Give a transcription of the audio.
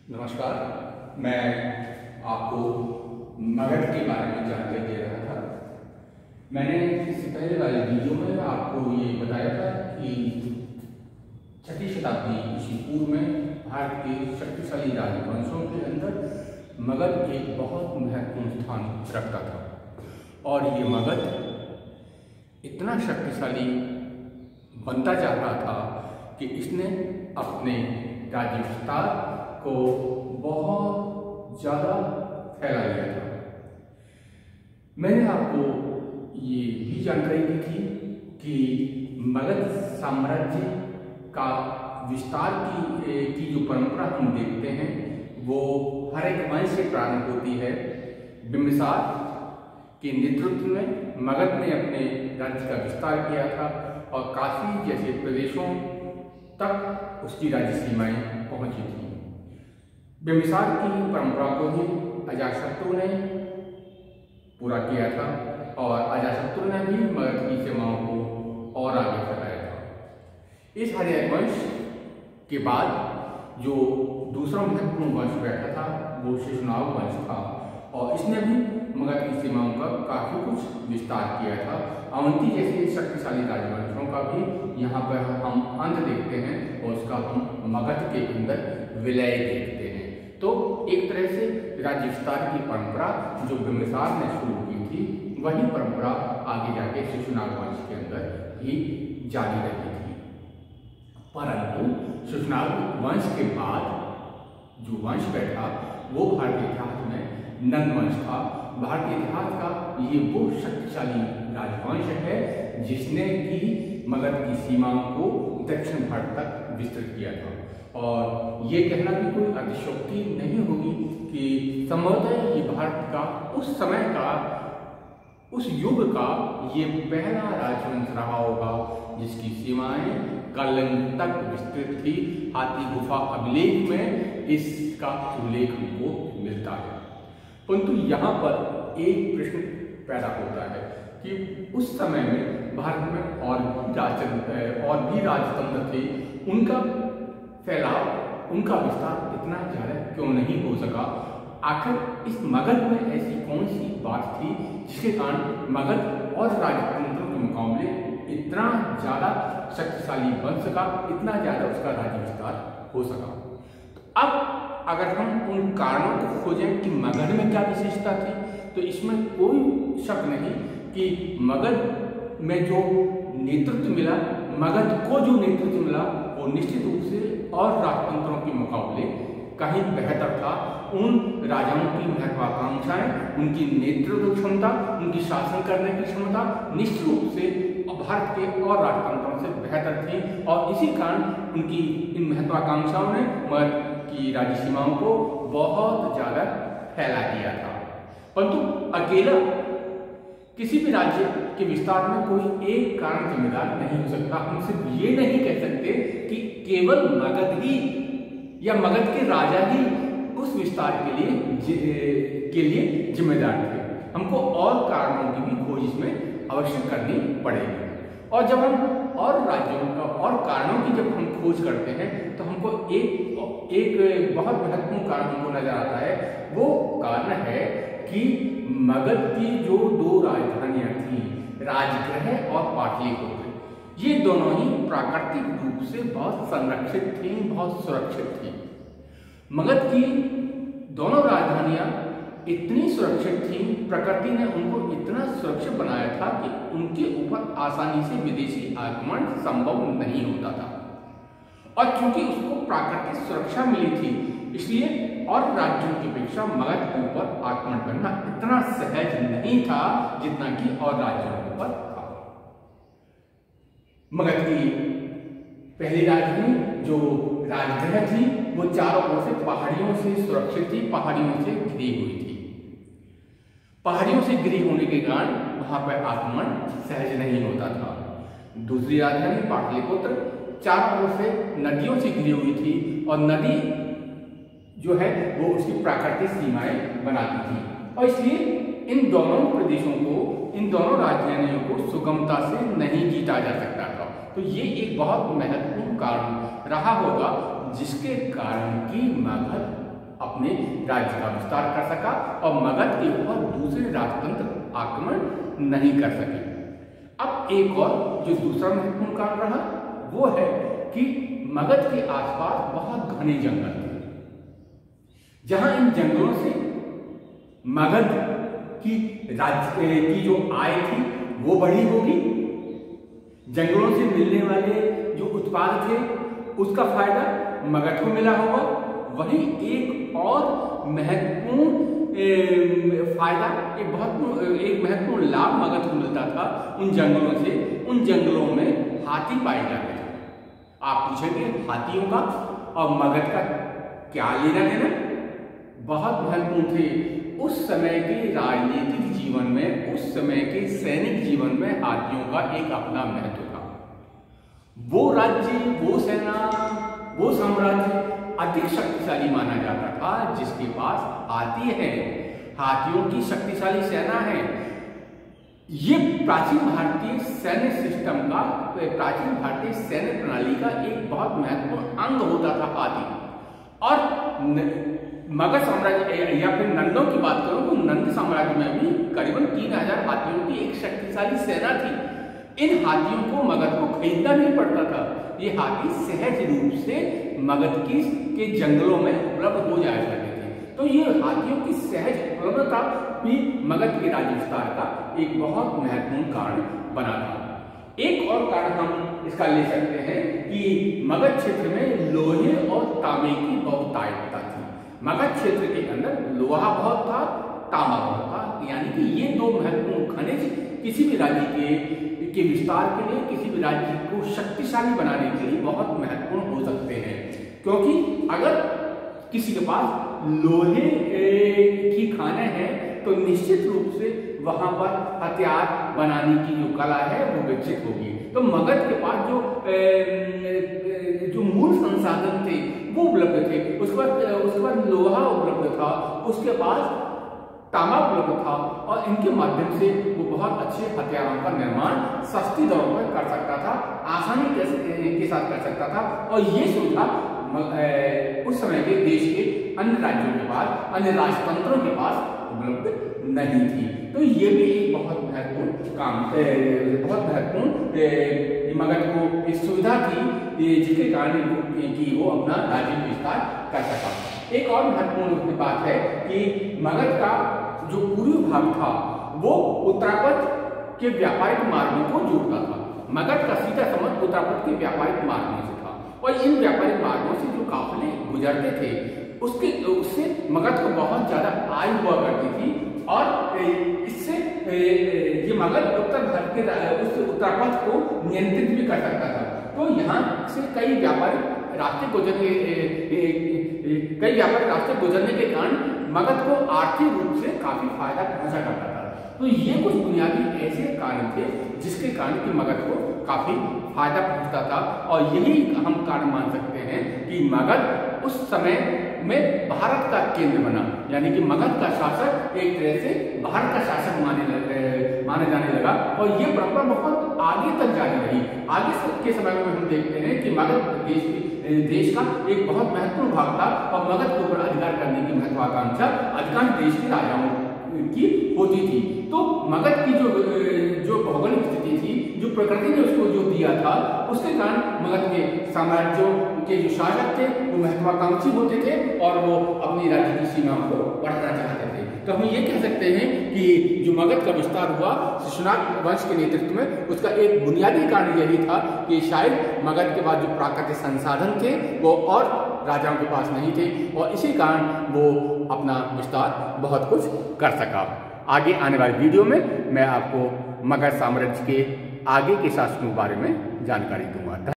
नमस्कार। मैं आपको मगध के बारे में जानकारी दे रहा था। मैंने इससे पहले वाले वीडियो में आपको ये बताया था कि 6वीं शताब्दी ईस्वी पूर्व में भारत के शक्तिशाली राजवंशों के अंदर मगध एक बहुत महत्वपूर्ण स्थान रखता था और ये मगध इतना शक्तिशाली बनता जा रहा था कि इसने अपने राज्य विस्तार को बहुत ज़्यादा फैला लिया था। मैंने आपको ये भी जानकारी दी थी कि मगध साम्राज्य का विस्तार की जो परंपरा हम देखते हैं वो हर एक वंश से प्रारंभ होती है। बिंबिसार के नेतृत्व में मगध ने अपने राज्य का विस्तार किया था और काशी जैसे प्रदेशों तक उसकी राज्य सीमाएं पहुंची थी। बिंबिसार की परंपरा को ही अजातशत्रु ने पूरा किया था और अजातशत्रु ने भी मगध की सीमाओं को और आगे फैलाया था। इस हरिवंश के बाद जो दूसरा महत्वपूर्ण वंश बैठा था वो शिशुनाग वंश था और इसने भी मगध की सीमाओं का काफी कुछ विस्तार किया था। अवंती जैसे शक्तिशाली राजवंशों का भी यहाँ पर हम अंत देखते हैं और उसका हम मगध के अंदर विलय देखते हैं। तो एक तरह से राज्य विस्तार की परंपरा जो बिंबिसार ने शुरू की थी वही परंपरा आगे जाके शिशुनाग वंश के अंदर ही जारी रही थी। परंतु शिशुनाग वंश के बाद जो वंश बैठा वो भारतीय इतिहास में नंद वंश था। भारतीय इतिहास का ये वो शक्तिशाली राजवंश है जिसने कि मगध की सीमाओं को दक्षिण भारत तक विस्तृत किया था। और ये कहना भी कोई अतिशयोक्ति नहीं होगी कि संभवतः ये भारत का उस समय का उस युग का ये पहला राजवंश रहा होगा जिसकी सीमाएं कलिंग तक विस्तृत थी। हाथी गुफा अभिलेख में इसका उल्लेख हमको मिलता है। परंतु यहाँ पर एक प्रश्न पैदा होता है कि उस समय में भारत में और भी राजतंत्र थे, उनका फैलाव उनका विस्तार इतना ज़्यादा क्यों नहीं हो सका। आखिर इस मगध में ऐसी कौन सी बात थी जिसके कारण मगध और राजतंत्रों के मुकाबले इतना ज़्यादा शक्तिशाली बन सका, इतना ज़्यादा उसका राज्य विस्तार हो सका। तो अब अगर हम उन कारणों को खोजें कि मगध में क्या विशेषता थी तो इसमें कोई शक नहीं कि मगध में जो नेतृत्व मिला, मगध को जो नेतृत्व मिला वो निश्चित रूप से और राजतंत्रों के मुकाबले कहीं बेहतर था। उन राजाओं की महत्वाकांक्षाएं, उनकी नेतृत्व क्षमता, उनकी शासन करने की क्षमता निश्चित रूप से भारत के और राजतंत्रों से बेहतर थी और इसी कारण उनकी इन महत्वाकांक्षाओं ने मगध की राज्य सीमाओं को बहुत ज़्यादा फैला दिया था। परंतु अकेला किसी भी राज्य के विस्तार में कोई एक कारण जिम्मेदार नहीं हो सकता। हम सिर्फ ये नहीं कह सकते कि केवल मगध ही या मगध के राजा ही उस विस्तार के लिए जिम्मेदार थे। हमको और कारणों की भी खोज इसमें अवश्य करनी पड़ेगी। और जब हम और राज्यों और कारणों की जब हम खोज करते हैं तो हमको एक बहुत महत्वपूर्ण कारण हमको नजर आता है। वो कारण है कि मगध की जो दो राजधानियां थी, राजगृह और पाटलिपुत्र, ये दोनों ही प्राकृतिक रूप से बहुत संरक्षित थी, बहुत सुरक्षित थी। मगध की दोनों राजधानियां इतनी सुरक्षित थी, प्रकृति ने उनको इतना सुरक्षित बनाया था कि उनके ऊपर आसानी से विदेशी आक्रमण संभव नहीं होता था। और क्योंकि उसको प्राकृतिक सुरक्षा मिली थी इसलिए और राज्यों की अपेक्षा मगध के ऊपर आक्रमण करना इतना सहज नहीं था जितना कि और राज्यों के ऊपर था। मगध की पहली राजधानी जो राजगृह थी वो चारों ओर से पहाड़ियों से सुरक्षित थी, पहाड़ियों से घिरी हुई थी। पहाड़ियों से घिरी होने के कारण वहां पर आक्रमण सहज नहीं होता था। दूसरी राजधानी पाटलिपुत्र चारों ओर से नदियों से घिरी हुई थी और नदी जो है वो उसकी प्राकृतिक सीमाएं बनाती थी और इसलिए इन दोनों प्रदेशों को, इन दोनों राजधानियों को सुगमता से नहीं जीता जा सकता था। तो ये एक बहुत महत्वपूर्ण कारण रहा होगा जिसके कारण कि मगध अपने राज्य का विस्तार कर सका और मगध के ऊपर दूसरे राजतंत्र आक्रमण नहीं कर सके। अब एक और जो दूसरा महत्वपूर्ण कारण रहा वो है कि मगध के आसपास बहुत घने जंगल थे, जहां इन जंगलों से मगध की राज्य की जो आय थी वो बढ़ी होगी, जंगलों से मिलने वाले जो उत्पाद थे उसका फायदा मगध को मिला होगा। वहीं एक और महत्वपूर्ण फायदा, एक महत्वपूर्ण लाभ मगध को मिलता था उन जंगलों से। उन जंगलों में हाथी पाए जाते थे। आप पूछेंगे हाथियों का और मगध का क्या लेना देना? बहुत महत्वपूर्ण थे उस समय के राजनीतिक जीवन में, उस समय के सैनिक जीवन में हाथियों का एक अपना महत्व था। वो राज्य, वो सेना, वो साम्राज्य अधिक शक्तिशाली माना जाता था जिसके पास हाथी है, हाथियों की शक्तिशाली सेना है। ये प्राचीन भारतीय सैन्य सिस्टम का, प्राचीन भारतीय सैन्य प्रणाली का एक बहुत महत्वपूर्ण अंग होता था हाथी। और मगध साम्राज्य या फिर नंदों की बात करूं तो नंद साम्राज्य में भी करीबन 3000 हाथियों की एक शक्तिशाली सेना थी। इन हाथियों को मगध को खरीदना नहीं पड़ता था, ये हाथी सहज रूप से मगध के जंगलों में उपलब्ध हो जाया करते थे। तो ये हाथियों की सहज उपलब्धता भी मगध के राज्य विस्तार का एक बहुत महत्वपूर्ण कारण बना था। एक और कारण हम इसका ले सकते हैं कि मगध क्षेत्र में लोहे और तांबे की बहुतायतता थी। मगध क्षेत्र के अंदर लोहा बहुत था, तांबा बहुत था, यानी कि ये दो महत्वपूर्ण खनिज किसी भी राज्य के विस्तार के लिए, किसी भी राज्य को शक्तिशाली बनाने के लिए बहुत महत्वपूर्ण हो सकते हैं। क्योंकि अगर किसी के पास लोहे की खानें हैं तो निश्चित रूप से वहां पर हथियार बनाने की जो कला है वो विकसित होगी। तो मगध के पास जो मूल संसाधन थे वो उपलब्ध थे, उसके बाद लोहा उपलब्ध था, उसके पास तांबा उपलब्ध था और इनके माध्यम से वो बहुत अच्छे हथियारों का निर्माण सस्ती दरों पर कर सकता था, आसानी के साथ कर सकता था। और ये सुविधा उस समय के देश के अन्य राज्यों के पास, अन्य राजतंत्रों के पास उपलब्ध नहीं थी। तो ये भी एक बहुत महत्वपूर्ण काम, बहुत महत्वपूर्ण मगध को एक सुविधा थी जिसके कारण कि वो अपना राज्य विस्तार कर सका। एक और महत्वपूर्ण बात है कि मगध का जो पूर्वी भाग था वो उत्तरापद के व्यापारिक मार्गों को जोड़ता था। मगध का सीधा संबंध उत्तरापद के व्यापारिक मार्गों से था और इन व्यापारिक मार्गों से जो काफिले गुजरते थे उससे मगध को बहुत ज्यादा आय हुआ करती थी और इससे ये मगध उत्तर भारत के उस उत्तरापद को नियंत्रित भी कर सकता था। तो यहाँ से कई व्यापारिक रास्ते गुजरने के कारण मगध को आर्थिक रूप से काफी फायदा पहुंचा करता था। तो ये कुछ बुनियादी ऐसे कारण थे जिसके कारण कि मगध को काफी फायदा पहुंचता था और यही हम कारण मान सकते हैं कि मगध उस समय में भारत का केंद्र बना, यानी कि मगध का शासक एक तरह से भारत का शासक माने जाने लगा और ये परंपरा बहुत आगे तक जारी रही। आगे के समय में हम देखते हैं कि मगध देश का एक बहुत महत्वपूर्ण भाग था और मगध के ऊपर अधिकार करने की महत्वाकांक्षा अधिकांश देश के राजाओं की होती थी। तो मगध की जो भौगोलिक स्थिति थी, जो प्रकृति ने उसको जो दिया था, उसके कारण मगध के साम्राज्यों के जो शासक थे वो महत्वाकांक्षी होते थे और वो अपनी राज्य की सीमाओं को बढ़ाना चाहते थे। तो हम ये कह सकते हैं कि जो मगध का विस्तार हुआ शिशुनाग वंश के नेतृत्व में, उसका एक बुनियादी कारण यही था कि शायद मगध के पास जो प्राकृतिक संसाधन थे वो और राजाओं के पास नहीं थे और इसी कारण वो अपना विस्तार बहुत कुछ कर सका। आगे आने वाले वीडियो में मैं आपको मगध साम्राज्य के आगे के शासकों के बारे में जानकारी दूंगा।